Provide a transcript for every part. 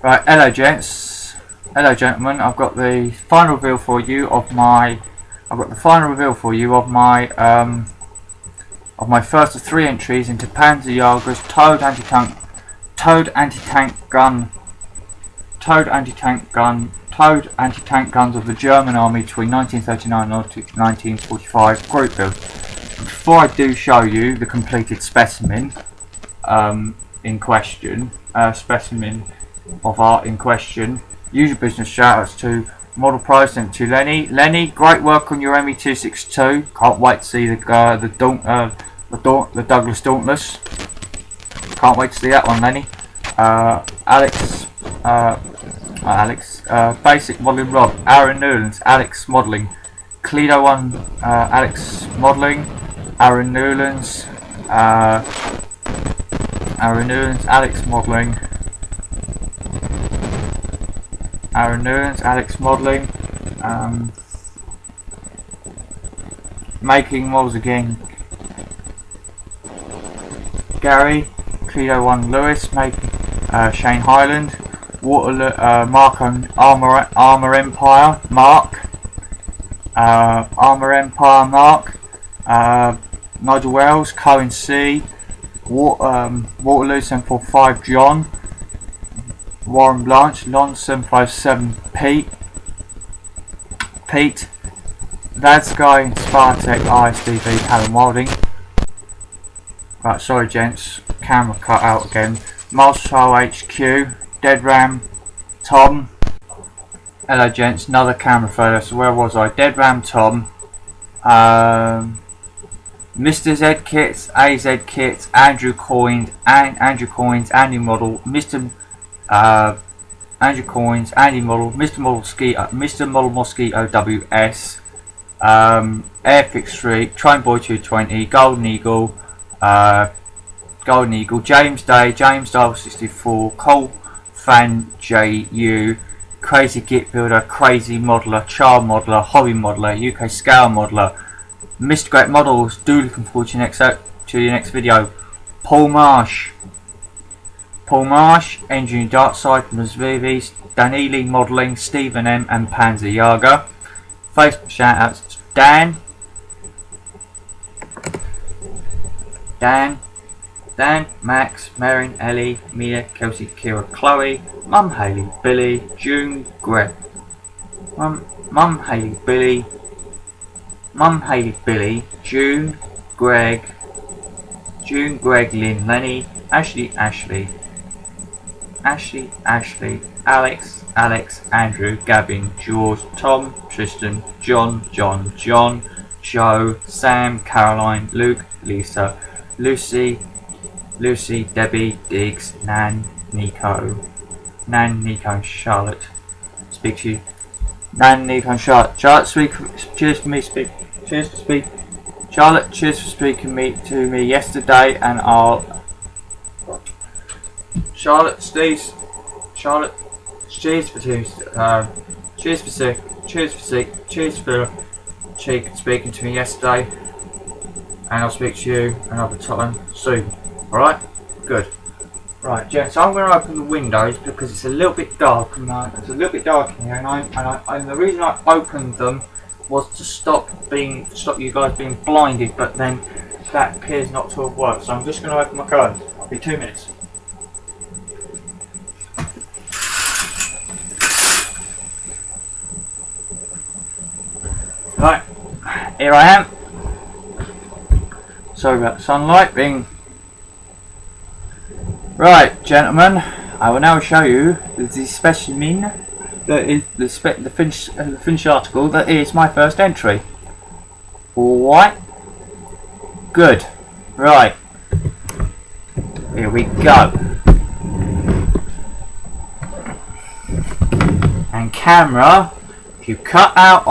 Right, hello gents, hello gentlemen. I've got the final reveal for you of my. Of my first of 3 entries into Panzerjager's towed anti-tank guns of the German army between 1939 and 1945 group build. Before I do show you the completed specimen in question, of art in question, usual business shoutouts to Model Price and to Lenny. Lenny, great work on your ME262. Can't wait to see the Douglas Dauntless. Can't wait to see that one, Lenny. Basic Modelling Rob, Aaron Newlands, Alex Modelling, Cledo 1, Alex Modelling, Aaron Newlands, Alex Modelling, Aaron Newlands, Alex Modelling, making models again, Gary, Cledo 1 Lewis, Shane Highland, Mark on Armour Empire, Mark, Nigel Wells, Cohen C, Waterloo 745 John, Warren Blanche, Lon 757 Pete, Lads Guy, Spartek, ISDV, Callum Wilding. Right, sorry gents, camera cut out again. Marshall HQ, Dead Ram, Tom. Hello gents, another camera photo. So where was I? Dead Ram, Tom, Mr. Z Kits, AZ Kits, Andrew Coins, Andy Model, Mr. Andrew Coins, Andy Model, Mr. Model Mosquito WS, Airfix Street, Train Boy 220, Golden Eagle, James Day, James Dial 64, Cole Fan JU, Crazy Git Builder, Crazy Modeler, Child Modeler, Hobby Modeler, UK Scale Modeler, Mr. Great Models. Do looking forward to your next video. Paul Marsh, Engineering Darkside, Mazvivis, Danili Modelling, Stephen M and Panzerjager. Facebook shoutouts to Dan, Max, Marin, Ellie, Mia, Kelsey, Kira, Chloe, Mum Haley, Billy, June, Greg, Mum Haley, Billy, June, Greg, Lynn, Lenny, Ashley, Alex, Andrew, Gavin, George, Tom, Tristan, John, Joe, Sam, Caroline, Luke, Lisa, Lucy, Debbie, Diggs, Nan, Nico, and Charlotte. Speak to you. Nan, Nico, and Charlotte. Cheers for speaking to me yesterday, and I'll. Charlotte, cheers for speaking to me yesterday, and I'll speak to you another time soon. Alright? Good. Right, gents, so I'm going to open the windows because it's a little bit dark, and it's a little bit dark in here, and the reason I opened them was to stop you guys being blinded, but then that appears not to have worked, so I'm just going to open my curtains. I'll be 2 minutes. Right, here I am. Sorry about the sunlight being. Right, gentlemen, I will now show you the specimen that is the finished article that is my first entry. Alright, good. Right, here we go. And camera. If you cut out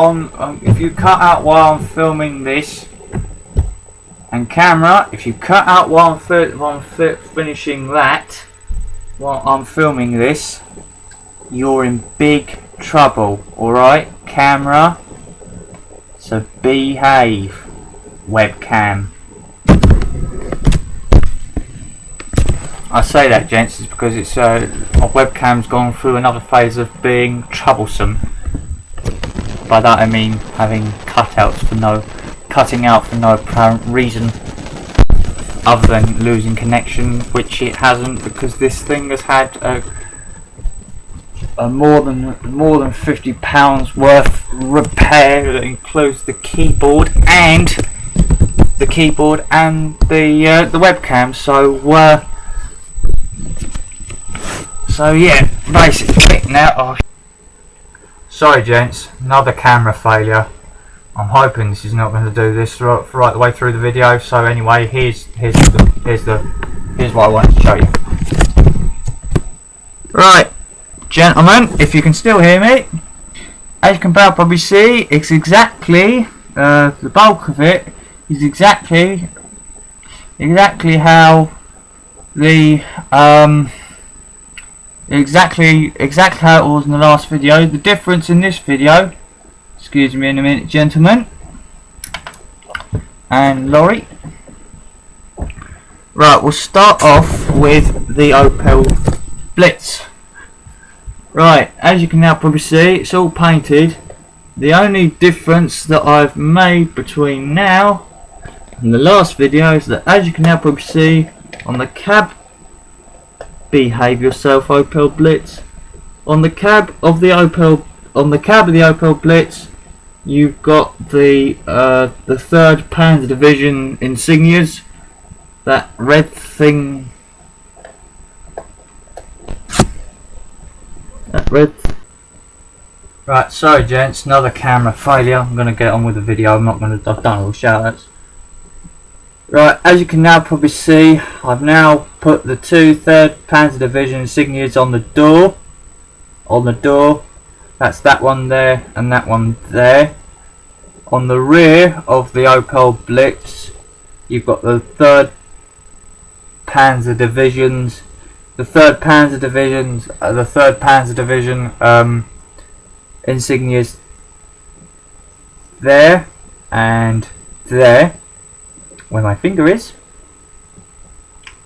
while I'm filming this, and camera, if you cut out while I'm finishing that, while I'm filming this, you're in big trouble. Alright, camera, so behave, webcam. I say that, gents, is because it's my webcam's gone through another phase of being troublesome. By that I mean having cutting out for no apparent reason other than losing connection, which it hasn't, because this thing has had a more than £50 worth repair that includes the keyboard and the webcam. So yeah, basically now. Sorry, gents, another camera failure. I'm hoping this is not going to do this right the way through the video. So anyway, here's what I wanted to show you. Right, gentlemen, if you can still hear me, as you can probably see, it's exactly the bulk of it is exactly how the exactly how it was in the last video. The difference in this video, excuse me in a minute, gentlemen and Laurie. Right, we'll start off with the Opel Blitz. Right, as you can now probably see, it's all painted. The only difference that I've made between now and the last video is that, as you can now probably see, on the cab, behave yourself Opel Blitz, on the cab of the Opel Blitz, you've got the 3rd Panzer Division insignias, that red thing, Right, sorry gents, another camera failure. I'm going to get on with the video. I've done all the shoutouts. Right, as you can now probably see, I've now put the 2 3rd Panzer Division insignias on the door. That's that one there and that one there. On the rear of the Opel Blitz, you've got the 3rd Panzer Divisions, insignias there and there, where my finger is,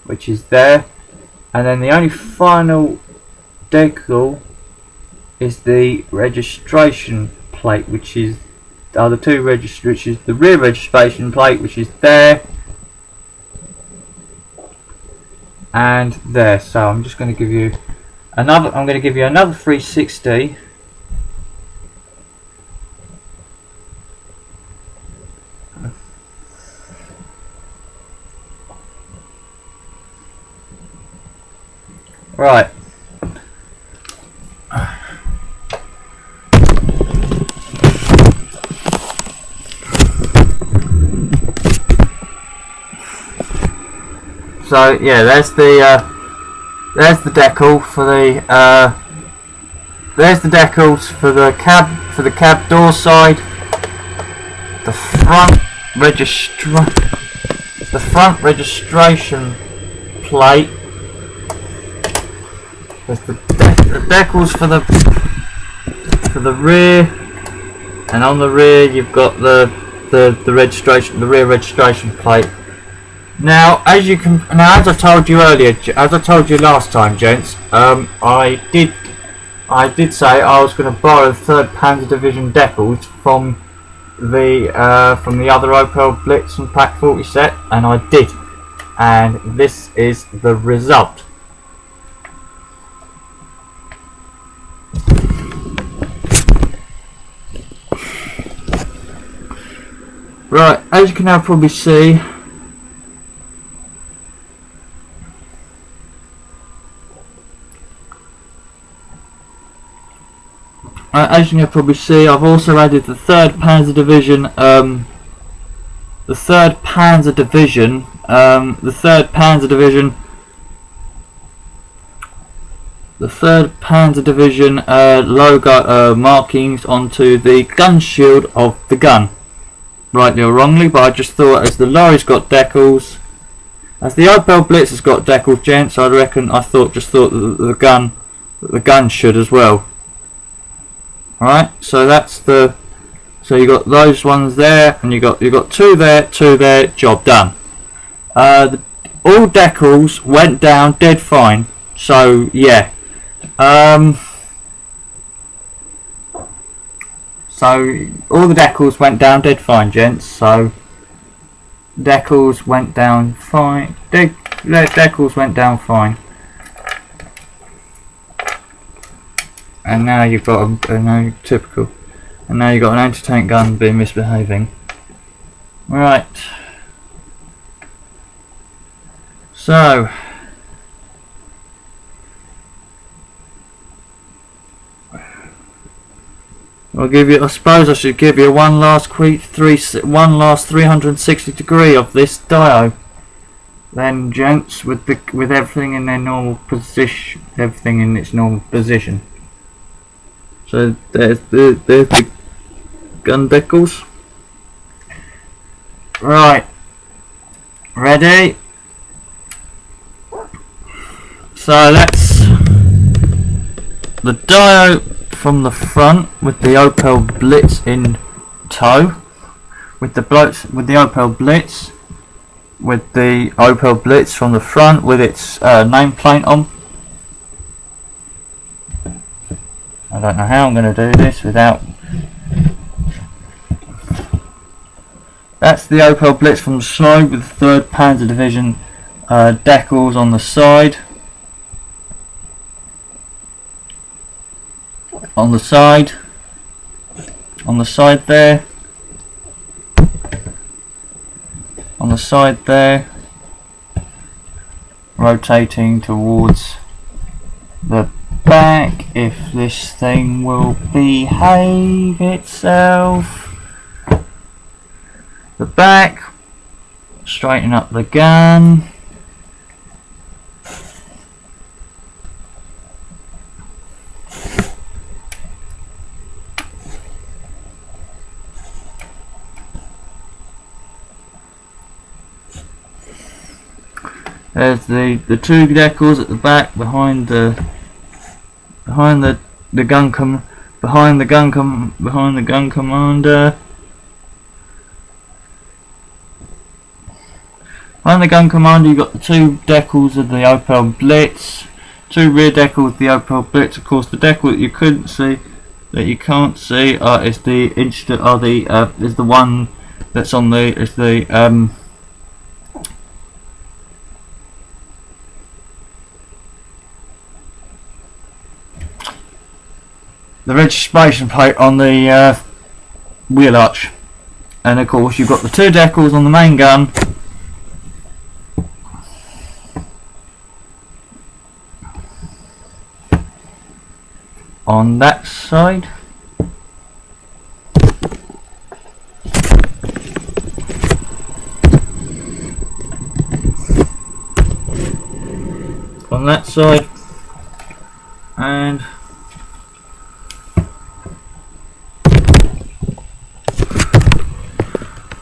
which is there, and then the only final decal is the registration plate, which is the rear registration plate, which is there and there. So I'm just going to give you another 360. Right. So yeah, there's the decal for the there's the decals for the cab door side. The front registration plate. There's the decals for the rear, and on the rear you've got the rear registration plate. Now, as I told you earlier, as I told you last time, gents, I did say I was going to borrow the 3rd Panzer Division decals from the other Opel Blitz and Pack 40 set, and I did, and this is the result. Right, as you can now probably see, I've also added the 3rd Panzer Division, the 3rd Panzer Division logo markings onto the gun shield of the gun. Rightly or wrongly, but I just thought, as the lorry's got decals, as the Opel Blitz has got decals, gents, I thought that the gun should as well. Alright, so you got those ones there, and you got 2 there, job done. all decals went down dead fine. So yeah, so all the decals went down dead fine, gents. So decals went down fine. Decals went down fine. And now you've got a typical. And now you've got an anti-tank gun being misbehaving. Right. So I suppose I should give you one last 360 degree of this dio. Then, gents, with everything in their normal position, everything in its normal position. So there's the gun decals. Right. Ready? So that's the dio from the front with the Opel Blitz in tow. With the Opel Blitz. With the Opel Blitz from the front with its nameplate on. I don't know how I'm going to do this without. That's the Opel Blitz from the side with the 3rd Panzer Division decals on the side. On the side there. On the side there. Rotating towards the back, if this thing will behave itself. The back, straighten up the gun. There's the 2 decals at the back behind the gun commander. Behind the gun commander, you've got the 2 decals of the Opel Blitz, 2 rear decals of the Opel Blitz. Of course, the decal that you can't see, is the one that's on the registration plate on the wheel arch. And of course you've got the 2 decals on the main gun on that side. On that side and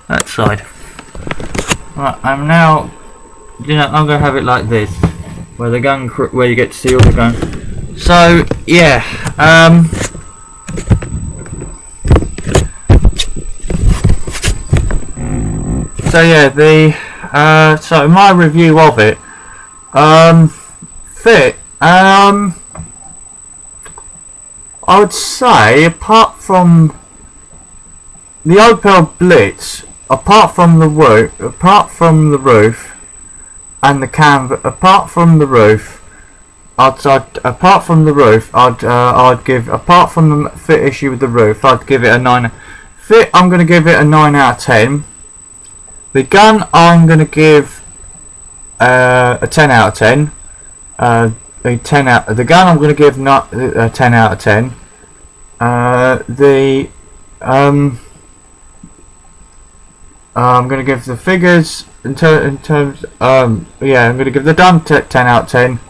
that side. Right, I'm gonna have it like this, where you get to see all the gun. So yeah, so my review of it, fit. I would say, apart from the Opel Blitz, apart from the roof and the canvas, apart from the roof, I'd give, apart from the fit issue with the roof, I'd give it a 9. Fit, I'm going to give it a 9 out of 10. The gun, I'm going to give a 10 out of 10. The gun, I'm going to give not a 10 out of 10. I'm going to give the figures I'm going to give the gun 10 out of 10.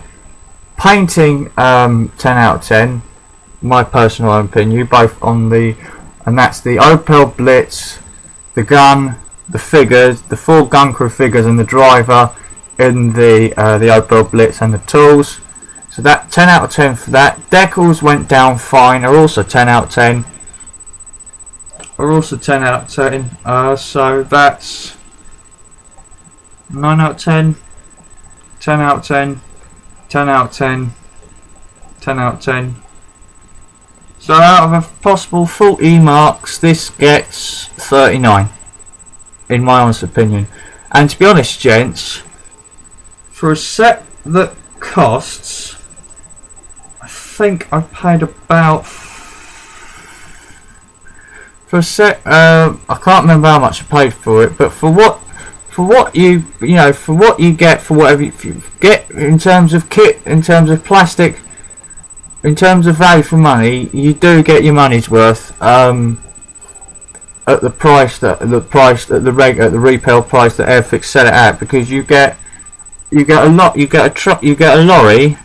Painting 10 out of 10. My personal opinion, both on and that's the Opel Blitz, the gun, the figures, the 4 gun crew figures, and the driver in the Opel Blitz, and the tools. So that 10 out of 10 for that. Decals went down fine, are also 10 out of 10. So that's 9 out of 10. 10 out of 10, 10 out of 10, 10 out of 10. So out of a possible 40 marks, this gets 39, in my honest opinion. And to be honest, gents, for a set that costs, I think I paid about, for a set, I can't remember how much I paid for it, but for what you get for whatever you get in terms of kit, in terms of plastic, in terms of value for money, you do get your money's worth. At the price that the retail price that Airfix set it at, because you get a lot. You get a truck, you get a lorry,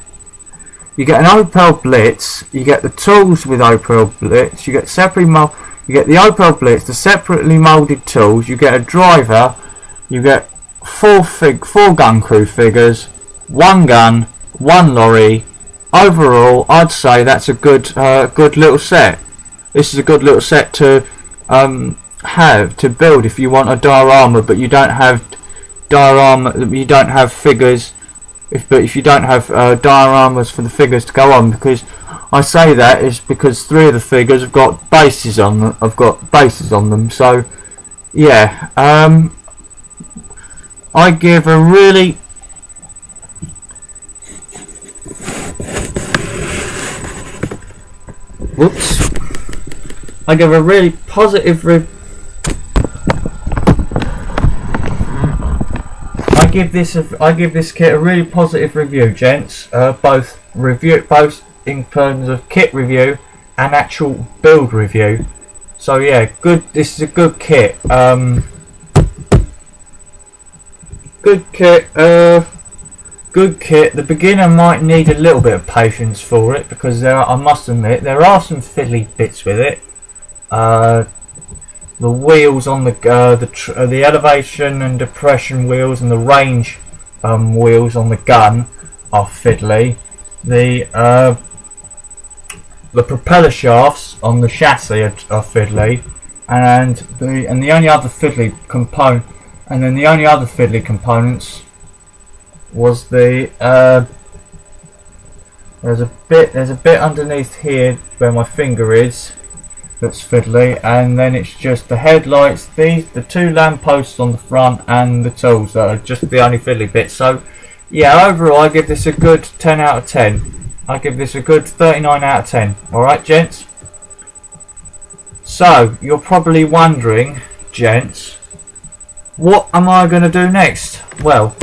you get an Opel Blitz, you get the tools with Opel Blitz, you get you get the Opel Blitz, the separately moulded tools, you get a driver, you get four gun crew figures, one gun, one lorry. Overall, I'd say that's a good little set. This is a good little set to have to build if you want a diorama, but you don't have you don't have figures. If you don't have dioramas for the figures to go on, because I say that is because 3 of the figures have got bases on them. So yeah, I give a really I give a really positive I give this kit a really positive review, gents. Both in terms of kit review and actual build review. So yeah, good. This is a good kit. Good kit. Good kit. The beginner might need a little bit of patience for it, because I must admit, there are some fiddly bits with it. The wheels on the elevation and depression wheels and the range wheels on the gun are fiddly. The propeller shafts on the chassis are fiddly, and the only other fiddly component, and then the only other fiddly components was the there's a bit underneath here where my finger is that's fiddly, and then it's just the headlights, the 2 lampposts on the front, and the tools that are just the only fiddly bits. So yeah, overall I give this a good 10 out of 10. I give this a good 39 out of 10. Alright, gents? So you're probably wondering, gents, what am I going to do next? Well,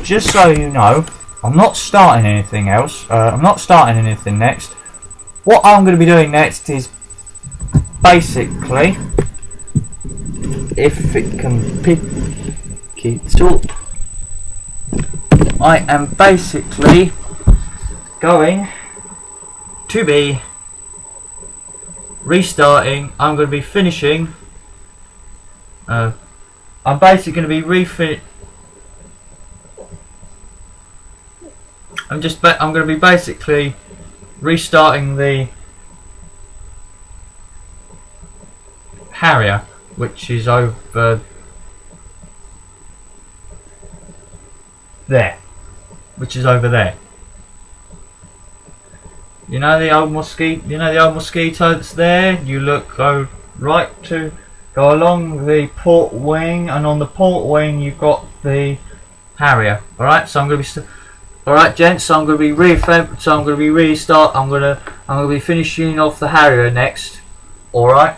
just so you know, I'm not starting anything else. I'm not starting anything next. What I'm going to be doing next is basically, if it can pick it up, I am basically going to be restarting. I'm going to be finishing. I'm basically going to be I'm going to be basically restarting the Harrier, which is over there. You know the old mosquito that's there? You go along the port wing, and on the port wing you've got the Harrier. Alright, so I'm going to be alright, gents, so I'm going to be finishing off the Harrier next. Alright.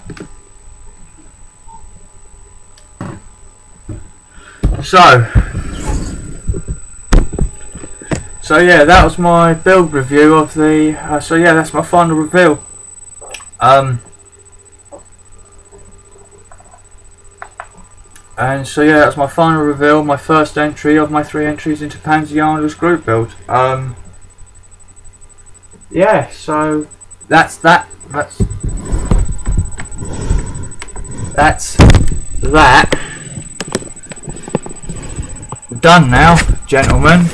So yeah, that was my build review of the. So yeah, that's my final reveal. And so yeah, that's my final reveal, my first entry of my 3 entries into panzerjager's group build. Yeah, so that's that. Done now, gentlemen.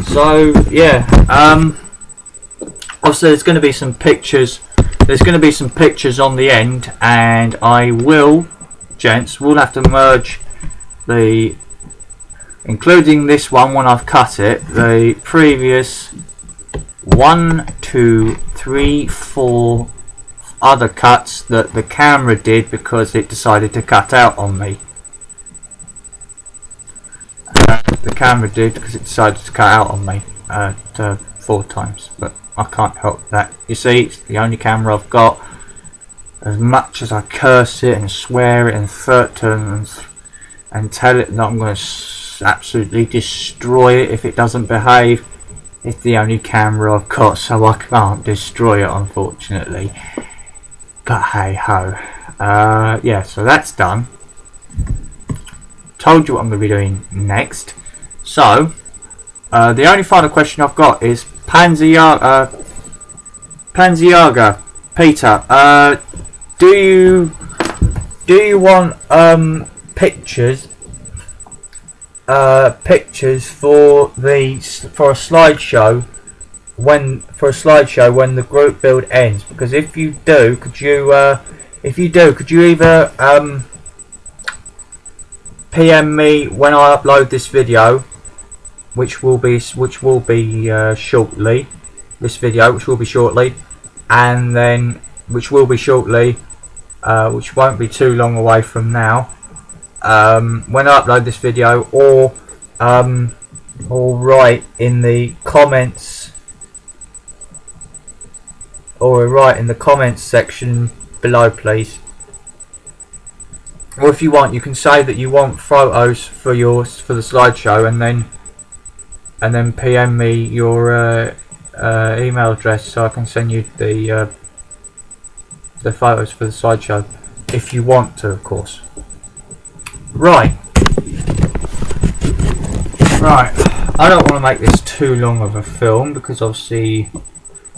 So yeah, obviously there's going to be some pictures. There's going to be some pictures on the end, and I will, gents, we'll have to merge the including this one when I've cut it, the previous 1, 2, 3, 4 other cuts that the camera did because it decided to cut out on me. The camera did because it decided to cut out on me 4 times, but I can't help that. You see, it's the only camera I've got. As much as I curse it and swear it and threaten and tell it that I'm going to absolutely destroy it if it doesn't behave, it's the only camera I've got, so I can't destroy it, unfortunately. But hey ho. Yeah, so that's done. Told you what I'm going to be doing next. So, the only final question I've got is panzerjager Peter. Do you want pictures for a slideshow when the group build ends? Because if you do, could you either PM me when I upload this video, which will be shortly, and then which won't be too long away from now, when I upload this video, or write in the comments section below, please. Or if you want, you can say that you want photos for the slideshow, and then PM me your email address so I can send you the photos for the slideshow, if you want to, of course. Right. I don't want to make this too long of a film because obviously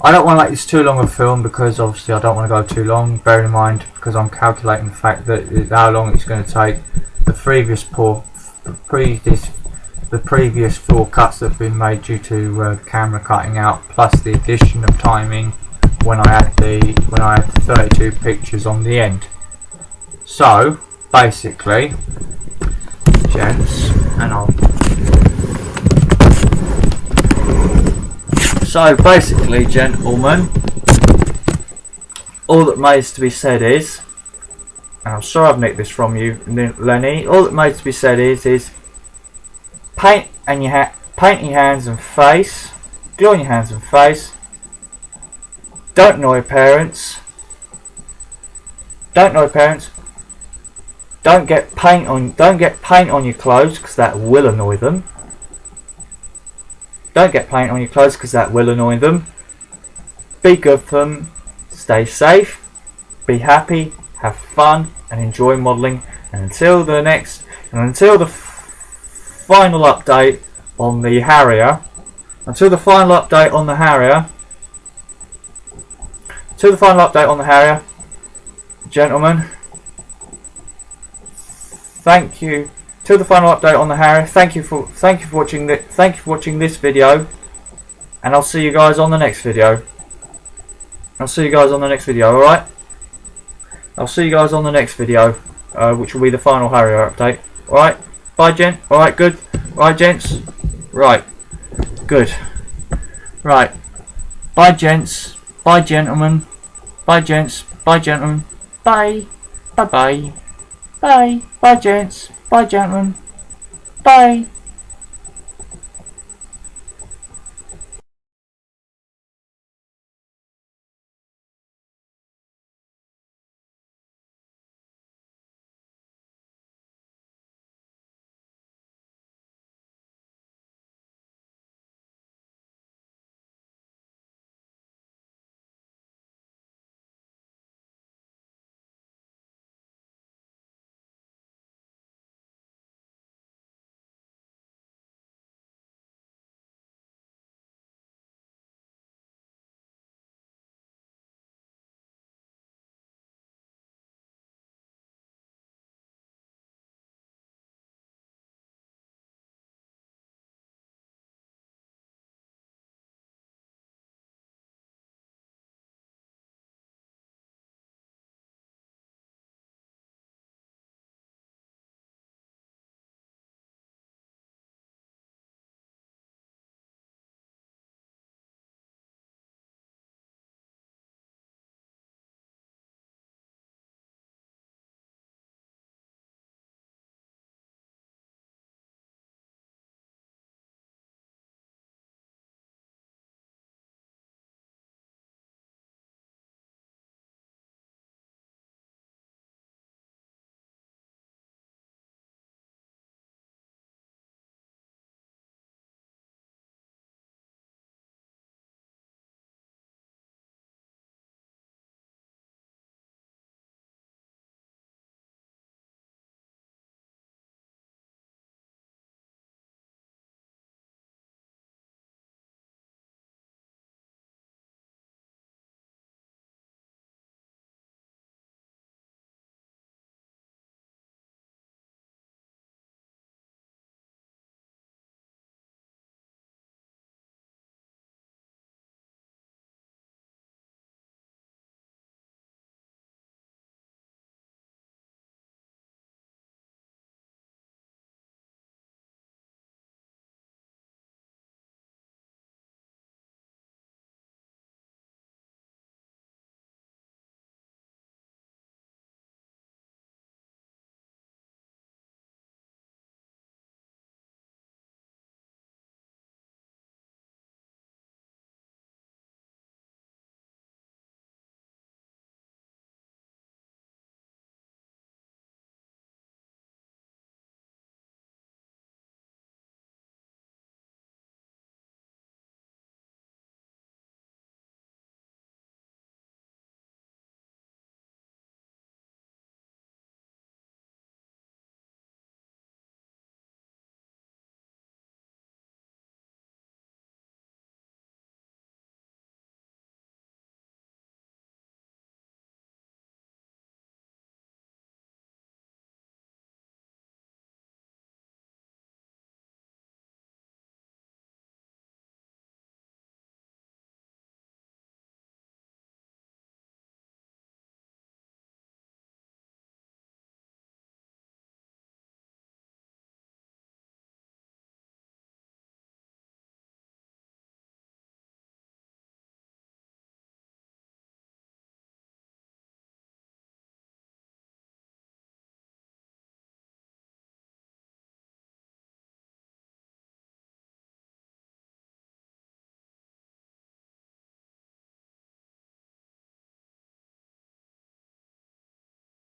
I don't want to go too long. Bear in mind, because I'm calculating the fact that how long it's going to take. The previous 4 cuts that have been made due to camera cutting out, plus the addition of timing when I had 32 pictures on the end. So basically, gents, gentlemen, all that remains to be said is, and I'm sorry I've nicked this from you, Lenny. All that remains to be said is paint in your hands and face, glue on your hands and face. Don't annoy your parents. Don't get paint on your clothes because that will annoy them. Be good for them. Stay safe. Be happy. Have fun and enjoy modelling. And until the final update on the Harrier. Gentlemen, thank you. Till the final update on the Harrier. Thank you for watching this video, and I'll see you guys on the next video. Alright? I'll see you guys on the next video, which will be the final Harrier update. Alright? Bye, gent. Alright, good. Alright, gents. Right. Good. Right. Bye, gents. Bye, gentlemen. Bye, gents. Bye, gentlemen. Bye. Bye-bye. Bye. Bye, gents. Bye, gentlemen. Bye.